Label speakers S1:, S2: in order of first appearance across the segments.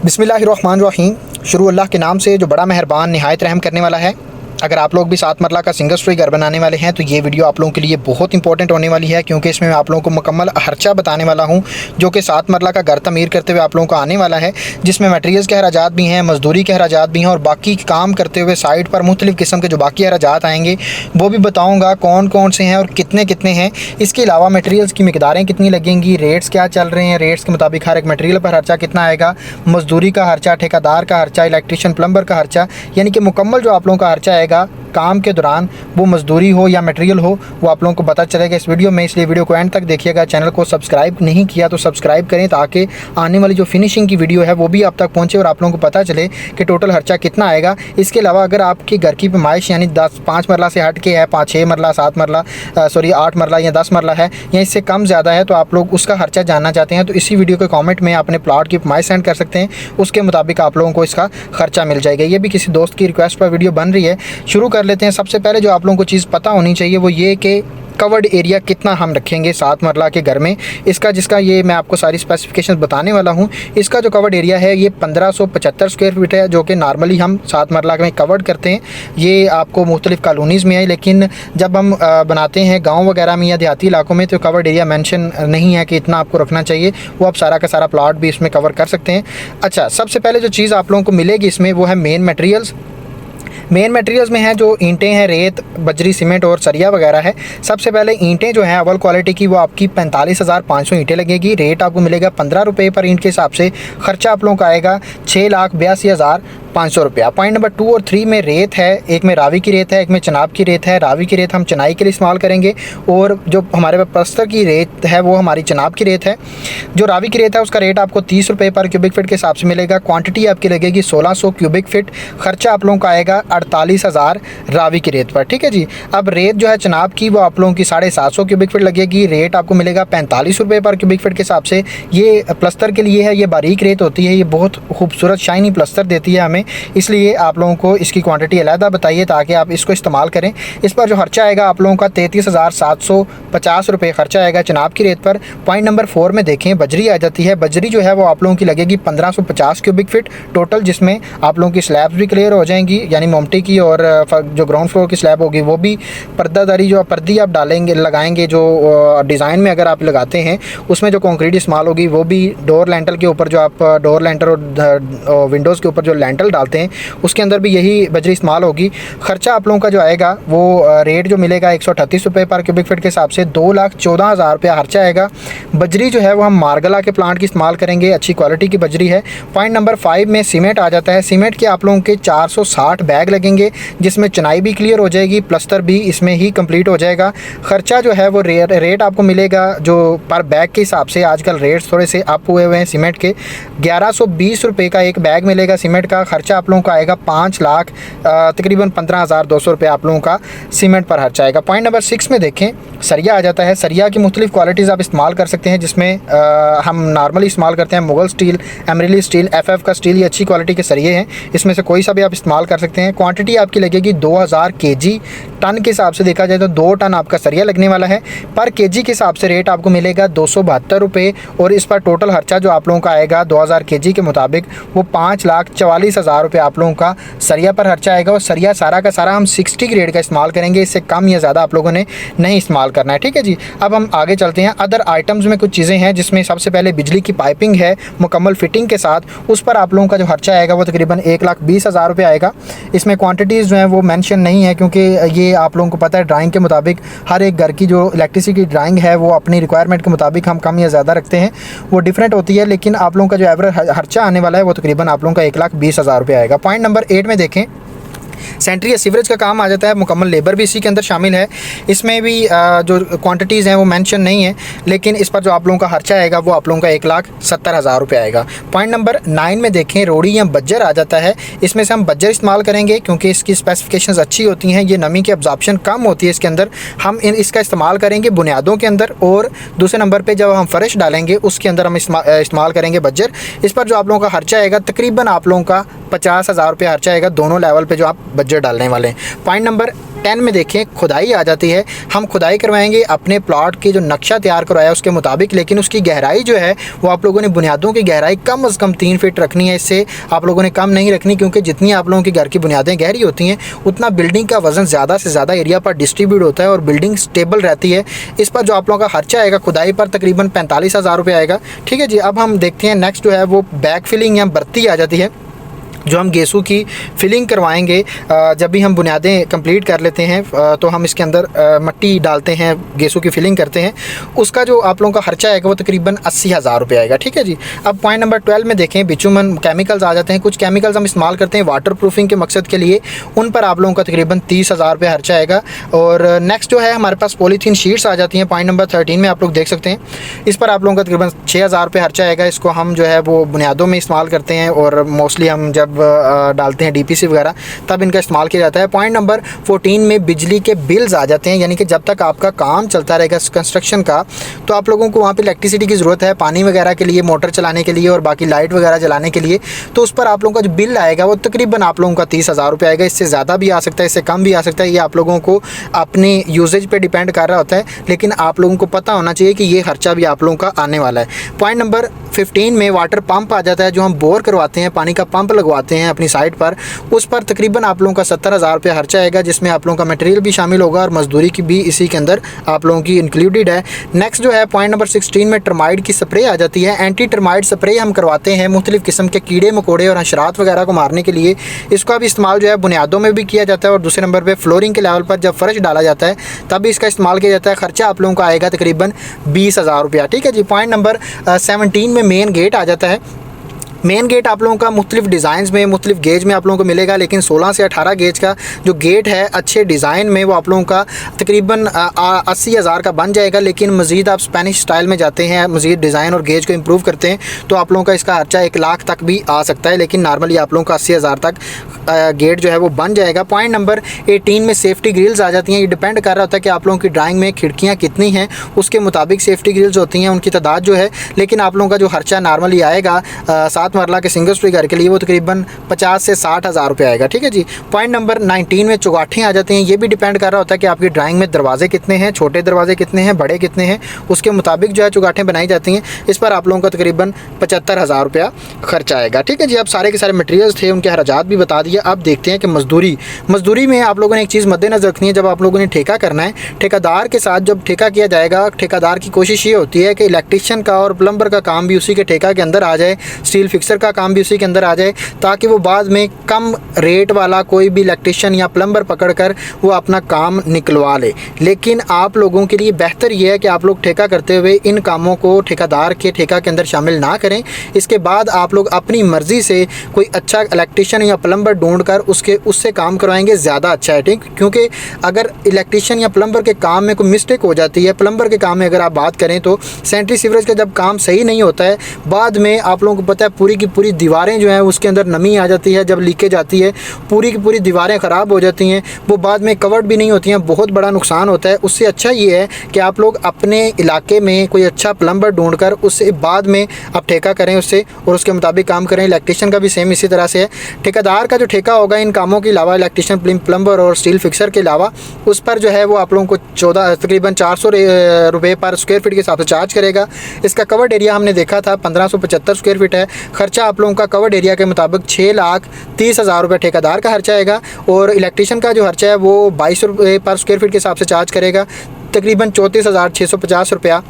S1: बिस्मिल्लाहिर्रहमानिर्रहीम। शुरू अल्लाह के नाम से जो बड़ा मेहरबान निहायत रहम करने वाला है। अगर आप लोग भी 7 मरला का सिंगल स्टोरी घर बनाने वाले हैं तो ये वीडियो आप लोगों के लिए बहुत इंपॉर्टेंट होने वाली है, क्योंकि इसमें मैं आप लोगों को मुकम्मल खर्चा बताने वाला हूं जो कि 7 मरला का घर तमीर करते हुए आप लोगों को आने वाला है, जिसमें मटेरियल्स के अखराजात भी हैं, मजदूरी के अखराजात भी हैं और बाकी काम करते हुए साइड पर मुख्तलिफ़ किस्म के जो बाकी अखराजात आएंगे वो भी बताऊँगा कौन कौन से हैं और कितने कितने हैं। इसके अलावा मटेरियल्स की मिकदारें कितनी लगेंगी, रेट्स क्या चल रहे हैं, रेट्स के मुताबिक हर एक मटेरियल पर खर्चा कितना आएगा, मजदूरी का खर्चा, ठेकेदार का खर्चा, इलेक्ट्रीशियन प्लम्बर का खर्चा, यानी कि मुकम्मल जो आप लोगों का खर्चा आएगा काम के दौरान, वो मजदूरी हो या मटेरियल हो, वो आप लोगों को पता चलेगा इस वीडियो में। इसलिए वीडियो को एंड तक देखिएगा। चैनल को सब्सक्राइब नहीं किया तो सब्सक्राइब करें ताकि आने वाली जो फिनिशिंग की वीडियो है वो भी आप तक पहुंचे और आप लोगों को पता चले कि टोटल खर्चा कितना आएगा। इसके अलावा अगर आपके घर की पैमाइश यानी 5 मरला से हट के है, 6 मरला, 7 मरला, 8 मरला या 10 मरला है या इससे कम ज़्यादा है तो आप लोग उसका खर्चा जानना चाहते हैं तो इसी वीडियो के कॉमेंट में अपने प्लॉट की पैमाइश सेंड कर सकते हैं, उसके मुताबिक आप लोगों को इसका खर्चा मिल जाएगा। ये भी किसी दोस्त की रिक्वेस्ट पर वीडियो बन रही है। शुरू कर लेते हैं। सबसे पहले जो आप लोगों को चीज़ पता होनी चाहिए वो ये कि कवर्ड एरिया कितना हम रखेंगे 7 मरला के घर में। जिसका ये मैं आपको सारी स्पेसिफिकेशंस बताने वाला हूँ। इसका जो कवर्ड एरिया है ये 1575 स्क्वायर फीट है, जो कि नॉर्मली हम 7 मरला में कवर्ड करते हैं। ये आपको मुख्तलिफ़ कॉलोनीज़ में है, लेकिन जब हम बनाते हैं गाँव वगैरह में या देहाती इलाकों में तो कवर्ड एरिया मेंशन नहीं है कि इतना आपको रखना चाहिए। वो आप सारा का सारा प्लॉट भी इसमें कवर कर सकते हैं। अच्छा, सबसे पहले जो चीज़ आप लोगों को मिलेगी इसमें वो है मेन मटेरियल्स में है जो ईंटें हैं, रेत, बजरी, सीमेंट और सरिया वगैरह है। सबसे पहले ईंटें जो हैं अव्वल क्वालिटी की वो आपकी 45,500 ईंटें लगेगी। रेट आपको मिलेगा 15 रुपये पर ईंट के हिसाब से। खर्चा आप लोगों का आएगा 6,82,500 रुपया। पॉइंट नंबर 2 और 3 में रेत है, एक में रावी की रेत है, एक में चनाब की रेत है। रावी की रेत हम चनाई के लिए इस्तेमाल करेंगे और जो हमारे पास पलस्तर की रेत है वो हमारी चनाब की रेत है। जो रावी की रेत है उसका रेट आपको 30 रुपये पर क्यूबिक फीट के हिसाब से मिलेगा। क्वांटिटी आपकी लगेगी 1600 क्यूबिक फीट। खर्चा आप लोगों का आएगा 48,000 रावी की रेत पर। ठीक है जी। अब रेत जो है चनाब की वो आप लोगों की 750 क्यूबिक फीट लगेगी। रेट आपको मिलेगा 45 रुपये पर क्यूबिक फीट के हिसाब से। ये प्लस्तर के लिए है, ये बारीक रेत होती है, ये बहुत खूबसूरत शाइनी प्लस्तर देती है हमें, इसलिए आप लोगों को इसकी क्वांटिटी अलहदा बताइए ताकि आप इसको इस्तेमाल करें। इस पर जो खर्चा आएगा आप लोगों का 33,750 रुपये खर्चा आएगा चनाब की रेत पर। पॉइंट नंबर 4 में देखें बजरी आ जाती है। बजरी जो है वो आप लोगों की लगेगी 1550 क्यूबिक फीट टोटल, जिसमें आप लोगों की स्लैब्स भी क्लियर हो जाएंगी, यानी मोमटी की और जो ग्राउंड फ्लोर की स्लैब होगी वो भी पर्दादारी जो पर्दी आप डालेंगे लगाएंगे, जो डिज़ाइन में अगर आप लगाते हैं उसमें जो कंक्रीट इस्तेमाल होगी वो भी डोर लेंटल के ऊपर, जो आप डोर लेंटर और विंडोज़ के ऊपर जो लेंटल डालते हैं उसके अंदर भी यही बजरी इस्तेमाल होगी। खर्चा आप लोगों का जो आएगा वो रेट जो मिलेगा 138 रुपये पर क्यूबिक फीट के हिसाब से 2,14,000 रुपया खर्चा आएगा। बजरी जो है वो हम मारगला के प्लांट की इस्तेमाल करेंगे, अच्छी क्वालिटी की बजरी है। पॉइंट नंबर 5 में सीमेंट आ जाता है। सीमेंट के आप लोगों के 460 बैग लगेंगे, जिसमें चनाई भी क्लियर हो जाएगी, प्लस्तर भी इसमें ही कंप्लीट हो जाएगा। खर्चा जो है वो रेट आपको मिलेगा जो पर बैग के हिसाब से, आजकल रेट्स थोड़े से अप हुए हुए हैं सीमेंट के, 1120 रुपये का एक बैग मिलेगा सीमेंट का। खर्चा आप लोगों का आएगा 5 लाख तकरीबन 15,200 रुपये आप लोगों का सीमेंट पर खर्चा आएगा। पॉइंट नंबर 6 में देखें सरिया आ जाता है। सरिया की मुख्तलिफ़ क्वालिटीज़ आप इस्तेमाल कर सकते हैं, जिसमें हम नॉर्मली इस्तेमाल करते हैं मुगल स्टील, एमरिली स्टील, FF का स्टील, ये अच्छी क्वालिटी के सरिये हैं। इसमें से कोई सा भी आप इस्तेमाल कर सकते हैं। क्वांटिटी आपकी लगेगी 2000 kg। टन के हिसाब से देखा जाए तो 2 टन आपका सरिया लगने वाला है। पर केजी के हिसाब से रेट आपको मिलेगा 272 रुपये और इस पर टोटल खर्चा जो आप लोगों का आएगा 2000 kg के मुताबिक वो 5,44,000 रुपये आप लोगों का सरिया पर खर्चा आएगा। और सरिया सारा का सारा हम 60 ग्रेड का इस्तेमाल करेंगे, इससे कम या ज़्यादा आप लोगों ने नहीं इस्तेमाल करना है। ठीक है जी। अब हम आगे चलते हैं। अदर आइटम्स में कुछ चीज़ें हैं, जिसमें सबसे पहले बिजली की पाइपिंग है मुकम्मल फिटिंग के साथ, उस पर आप लोगों का जो खर्चा आएगा वो तकरीबन 1,20,000 रुपये आएगा। इसमें क्वांटिटीज़ जो हैं वो मेंशन नहीं है, क्योंकि ये आप लोगों को पता है ड्राइंग के मुताबिक हर एक घर की जो इलेक्ट्रिसिटी की ड्राइंग है वो अपनी रिक्वायरमेंट के मुताबिक हम कम या ज़्यादा रखते हैं, वो डिफरेंट होती है। लेकिन आप लोगों का जो एवरेज खर्चा आने वाला है वो तकरीबन आप लोगों का 1,20,000 रुपये आएगा। पॉइंट नंबर 8 में देखें सेंट्री या सीवरेज का काम आ जाता है। मुकम्मल लेबर भी इसी के अंदर शामिल है। इसमें भी जो क्वांटिटीज़ हैं वो मेंशन नहीं है, लेकिन इस पर जो आप लोगों का खर्चा आएगा वो आप लोगों का 1,70,000 रुपये आएगा। पॉइंट नंबर 9 में देखें रोड़ी या बज्जर आ जाता है। इसमें से हम बज्जर इस्तेमाल करेंगे क्योंकि इसकी स्पेसिफिकेशंस अच्छी होती हैं, ये नमी की अब्जॉर्प्शन कम होती है इसके अंदर। हम इसका इस्तेमाल करेंगे बुनियादों के अंदर, और दूसरे नंबर पर जब हम फर्श डालेंगे उसके अंदर हम इस्तेमाल करेंगे बज्जर। इस पर जो आप लोगों का खर्चा आएगा तकरीबन आप लोगों का 50,000 रुपये खर्चा आएगा दोनों लेवल पे जो आप बजट डालने वाले हैं। पॉइंट नंबर 10 में देखें खुदाई आ जाती है। हम खुदाई करवाएंगे अपने प्लॉट की जो नक्शा तैयार करवाया उसके मुताबिक, लेकिन उसकी गहराई जो है वो आप लोगों ने बुनियादों की गहराई कम से कम 3 फीट रखनी है। इससे आप लोगों ने कम नहीं रखनी, क्योंकि जितनी आप लोगों की घर की बुनियादें गहरी होती हैं उतना बिल्डिंग का वजन ज़्यादा से ज़्यादा एरिया पर डिस्ट्रीब्यूट होता है और बिल्डिंग स्टेबल रहती है। इस पर जो आप लोगों का खर्चा आएगा खुदाई पर तकरीबन 45,000 रुपये आएगा। ठीक है जी। अब हम देखते हैं नेक्स्ट जो है वो बैक फिलिंग या बर्ती आ जाती है, जो हम गेसू की फिलिंग करवाएंगे। जब भी हम बुनियादें कंप्लीट कर लेते हैं तो हम इसके अंदर मट्टी डालते हैं, गेसू की फिलिंग करते हैं। उसका जो आप लोगों का खर्चा आएगा वो तकरीबन 80,000 रुपये आएगा। ठीक है जी। अब पॉइंट नंबर 12 में देखें बिचुमन केमिकल्स आ जाते हैं। कुछ केमिकल्स हम इस्तेमाल करते हैं वाटर प्रूफिंग के मकसद के लिए, उन पर आप लोगों का तकरीबन 30,000 रुपये खर्चा आएगा। और नेक्स्ट जो है हमारे पास पॉलीथीन शीट्स आ जाती हैं। पॉइंट नंबर 13 में आप लोग देख सकते हैं, इस पर आप लोगों का तकरीबन 6,000 रुपये खर्चा आएगा। इसको हम जो है वो बुनियादों में इस्तेमाल करते हैं और मोस्टली हम जब डालते हैं डीपीसी वगैरह तब इनका इस्तेमाल किया जाता है। पॉइंट नंबर 14 में बिजली के बिल्स आ जाते हैं, यानी कि जब तक आपका काम चलता रहेगा कंस्ट्रक्शन का तो आप लोगों को वहाँ पे इलेक्ट्रिसिटी की ज़रूरत है, पानी वगैरह के लिए, मोटर चलाने के लिए और बाकी लाइट वगैरह जलाने के लिए। तो उस पर आप लोगों का जो बिल आएगा वो तकरीबन आप लोगों का 30,000 रुपये आएगा। इससे ज़्यादा भी आ सकता है, इससे कम भी आ सकता है। ये आप लोगों को अपने यूजेज पर डिपेंड कर रहा होता है, लेकिन आप लोगों को पता होना चाहिए कि ये खर्चा भी आप लोगों का आने वाला है। पॉइंट नंबर 15 में वाटर पंप आ जाता है, जो हम बोर करवाते हैं, पानी का पंप लगवाते हैं अपनी साइट पर। उस पर तकरीबन आप लोगों का 70,000 रुपये खर्चा आएगा, जिसमें आप लोगों का मटेरियल भी शामिल होगा और मजदूरी की भी इसी के अंदर आप लोगों की इंक्लूडेड है। नेक्स्ट जो है पॉइंट नंबर 16 में टर्माइट की स्प्रे आ जाती है। एंटी टर्माइट स्प्रे हम करवाते हैं मुख्तलिफ़ किस्म के कीड़े मकोड़े और हशरात वगैरह को मारने के लिए। इसका भी इस्तेमाल जो है बुनियादों में भी किया जाता है और दूसरे नंबर पर फ्लोरिंग के लेवल पर जब फर्श डाला जाता है तब भी इसका इस्तेमाल किया जाता है। खर्चा आप लोगों का आएगा तकरीबन 20,000 रुपया। ठीक है जी। पॉइंट नंबर 17 में मेन गेट आ जाता है। मेन गेट आप लोगों का मुख्तलिफ डिज़ाइंस में मुख्तलिफ गेज में आप लोगों को मिलेगा, लेकिन 16 से 18 गेज का जो गेट है अच्छे डिज़ाइन में वो आप लोगों का तकरीबन 80,000 का बन जाएगा। लेकिन मज़ीद आप स्पेनिश स्टाइल में जाते हैं, मज़ीद डिज़ाइन और गेज को इम्प्रूव करते हैं तो आप लोगों का इसका खर्चा 1 लाख तक भी आ सकता है, लेकिन नॉर्मली आप लोगों का 80,000 तक गेट जो है वो बन जाएगा। पॉइंट नंबर 18 में सेफ्टी ग्रिल्स आ जाती हैं। ये डिपेंड कर रहा होता है कि आप लोगों की ड्राइंग में खिड़कियाँ कितनी हैं, उसके मुताबिक सेफ्टी ग्रिल्स होती हैं, उनकी तादाद जो है। लेकिन आप लोगों का जो खर्चा नॉर्मली आएगा 7 मरला के सिंगल स्टोरी घर के लिए वो तकरीबन 50 से 60,000 रुपये आएगा। ठीक है जी। पॉइंट नंबर 19 में चौगाठें आ जाती हैं। ये भी डिपेंड कर रहा होता है कि आपकी ड्राइंग में दरवाजे कितने हैं, छोटे दरवाजे कितने हैं, बड़े कितने हैं, उसके मुताबिक जो है चौगाठें बनाई जाती हैं। इस पर आप लोगों का तकरीबन 75,000 रुपया खर्चा आएगा। ठीक है जी। अब सारे के सारे मटेरियल्स थे, उनके खर्चात भी बता दिए। अब देखते हैं कि मजदूरी में आप लोगों ने एक चीज़ मद्देनजर रखनी है। जब आप लोगों ने ठेका करना है, ठेकेदार के साथ जब ठेका किया जाएगा, ठेकेदार की कोशिश ये होती है कि इलेक्ट्रिशियन का और प्लम्बर का काम भी उसी के ठेका के अंदर आ जाए, स्टील फिक्सर का काम भी उसी के अंदर आ जाए, ताकि वो बाद में कम रेट वाला कोई भी इलेक्ट्रिशियन या प्लम्बर पकड़कर वो अपना काम निकलवा ले। लेकिन आप लोगों के लिए बेहतर ये है कि आप लोग ठेका करते हुए इन कामों को ठेकेदार के ठेका के अंदर शामिल ना करें। इसके बाद आप लोग अपनी मर्ज़ी से कोई अच्छा इलेक्ट्रिशियन या प्लम्बर ढूंढकर उससे काम करवाएंगे, ज़्यादा अच्छा है। ठीक, क्योंकि अगर इलेक्ट्रिशियन या प्लम्बर के काम में कोई मिस्टेक हो जाती है, प्लम्बर के काम में अगर आप बात करें तो सेंट्री सीवरेज का जब काम सही नहीं होता है, बाद में आप लोगों को पता है पूरी की पूरी दीवारें जो हैं उसके अंदर नमी आ जाती है। जब लीकेज आती है पूरी की पूरी दीवारें ख़राब हो जाती हैं, वो बाद में कवर्ड भी नहीं होती हैं, बहुत बड़ा नुकसान होता है। उससे अच्छा ये है कि आप लोग अपने इलाके में कोई अच्छा प्लम्बर ढूंढकर उससे बाद में आप ठेका करें उससे और उसके मुताबिक काम करें। इलेक्ट्रिशियन का भी सेम इसी तरह से है। ठेकेदार का जो ठेका होगा इन कामों के अलावा, इलेक्ट्रिशियन, प्लम्बर और स्टील फिक्सर के अलावा, उस पर जो है वो आप लोगों को तकरीबन 400 रुपये पर स्क्वायर फीट के हिसाब से चार्ज करेगा। इसका कवर्ड एरिया हमने देखा था 1575 स्क्वायर फीट है। खर्चा आप लोगों का कवर्ड एरिया के मुताबिक 6,30,000 रुपये ठेकेदार का खर्चा आएगा और इलेक्ट्रिशियन का जो खर्चा है वो 22 रुपये पर स्क्वायर फीट के हिसाब से चार्ज करेगा। तकरीबन 34,650 रुपया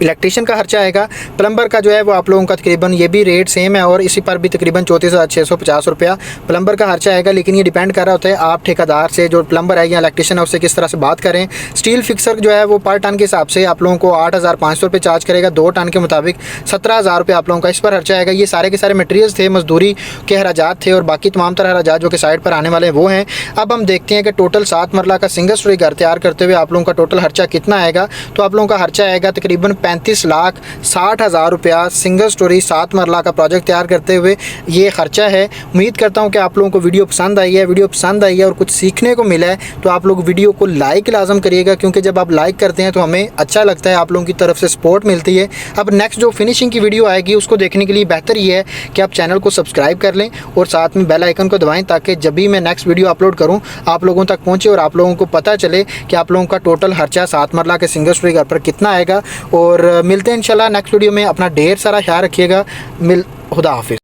S1: इलेक्ट्रिशियन का खर्चा आएगा। प्लम्बर का जो है वो आप लोगों का तकरीबन ये भी रेट सेम है और इसी पर भी तकरीबन 34,650 रुपया प्लम्बर का खर्चा आएगा। लेकिन ये डिपेंड कर रहा होता है आप ठेकेदार से, जो प्लम्बर है या इलेक्ट्रिशियन है, उससे किस तरह से बात करें। स्टील फिक्सर जो है वो पर टन के हिसाब से आप लोगों को 8,500 रुपये चार्ज करेगा। 2 टन के मुताबिक 17,000 रुपये आप लोगों का इस पर खर्चा आएगा। ये सारे के सारे मटेरियल्स थे, मजदूरी के खर्चात थे और बाकी तमाम तरह खर्चात जो कि साइड पर आने वाले वो हैं। अब हम देखते हैं कि टोटल 7 मरला का सिंगल स्टोरी घर तैयार करते हुए आप लोगों का टोटल खर्चा कितना आएगा। तो आप लोगों का खर्चा आएगा तकरीबन 35,60,000 रुपया सिंगल स्टोरी 7 मरला का प्रोजेक्ट तैयार करते हुए ये ख़र्चा है। उम्मीद करता हूँ कि आप लोगों को वीडियो पसंद आई है। वीडियो पसंद आई है और कुछ सीखने को मिला है तो आप लोग वीडियो को लाइक लाजम करिएगा, क्योंकि जब आप लाइक करते हैं तो हमें अच्छा लगता है, आप लोगों की तरफ से सपोर्ट मिलती है। अब नेक्स्ट जो फिनिशिंग की वीडियो आएगी उसको देखने के लिए बेहतर ये है कि आप चैनल को सब्सक्राइब कर लें और साथ में बेल आइकन को दबाएं, ताकि जब भी मैं नेक्स्ट वीडियो अपलोड करूं आप लोगों तक पहुंचे और आप लोगों को पता चले कि आप लोगों का टोटल खर्चा 7 मरला के सिंगल स्टोरी घर पर कितना आएगा। और मिलते हैं इंशाल्लाह नेक्स्ट वीडियो में। अपना ढेर सारा ख्याल रखिएगा। खुदा हाफिज़।